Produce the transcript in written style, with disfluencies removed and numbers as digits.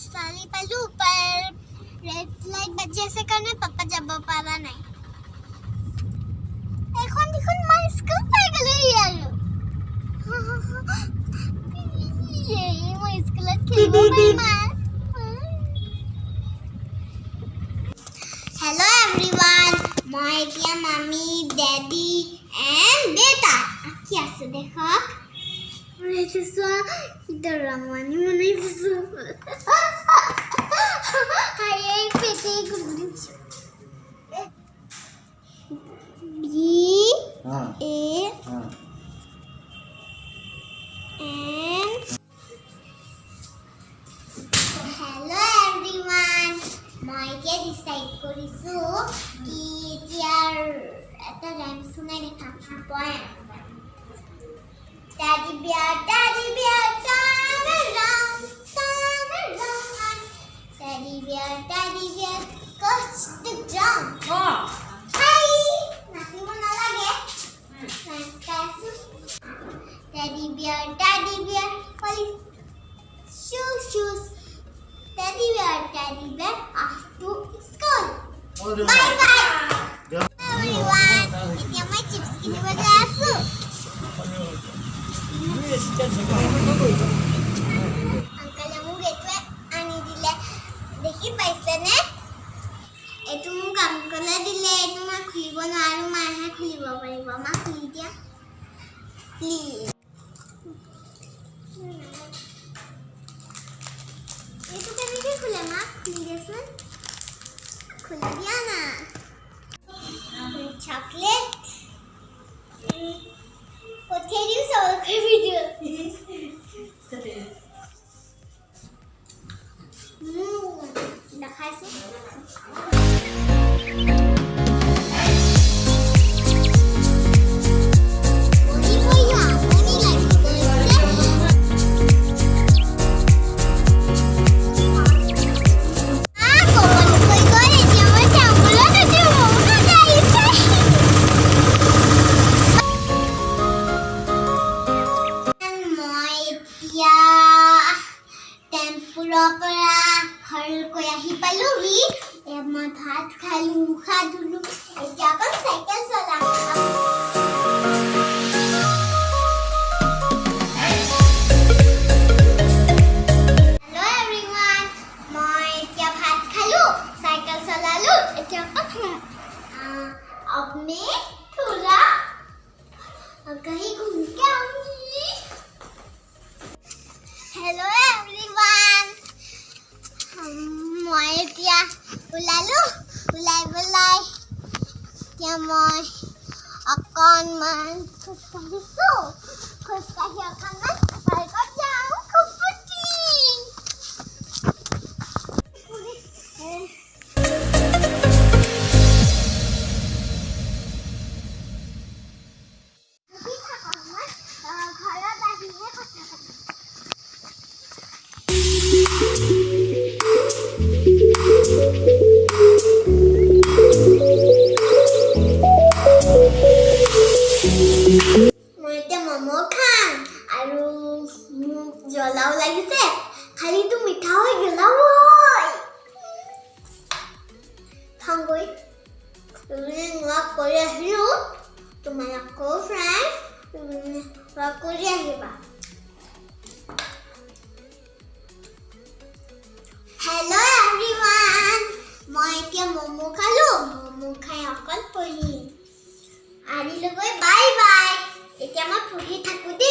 साली पालू पर red light बजे से करने पापा जब पारा नहीं এখন দেখুন মার স্কুল পাই গেল ইয়ার এই মই স্কুলত খেলিব পাই মা हेलो एवरीवन মই এতিয়া মামি ড্যাডি এন্ড বেটা কি আছে দেখো রেসা ইদা রামানি মনে দিছো হাই এই পেটে গুড়িছ B A and hello everyone মই এতিয়া ডিসাইড কৰিছো কি এতিয়াৰ এটা রাইম শুনাই দেখা poem Daddy bear, turn around. Daddy bear, touch the ground. Hi, nothing more lage. Daddy bear, police shoes. Daddy bear, off to school. Bye bye. Everyone, it's my chips in the glass. Uncle मु gateway आनी दिले देखि पाइसे ने एतु मु काम करले दिले एतु मा खुलिबो नारु मा हे खुलिबो परिबो मा खुलि दिया प्लीज एतु केने खुले मा खुलि देसन खुलि दिया ना chocolate Potato sour video. Nakasi. घर को यही पलूगी मैं भात खालू मुखा धुलू क्या कर साइकिल चला हेलो एवरीवन मैं क्या भात खालू साइकिल चलालू क्या कर अब मैं थोड़ा कहीं घूम के आऊंगी हेलो एवरीवन মই এতিয়া ওলালো ওলাই এতিয়া মই অকণমান খোজকাঢ়ি অকণমান পাৰ্কত যাওঁ খুব ফুটি ঘৰত আহিহে কথা পাতিম मोमो खान आरो जलाव লাগিছে খালি তো মিঠা হৈ গলা ওই খাঙ্গই তুমি নোয়া কৰি আহিলো তোমাৰ আকো ফ্ৰেন্ড নোয়া কৰি আহিবা हेलो एवरीवन মই এতিয়া মোমো খালো মোমো খাই অকল পৰি আৰি লগৈ বাই বাই এতিয়া মই পঢ়ি থাকো দে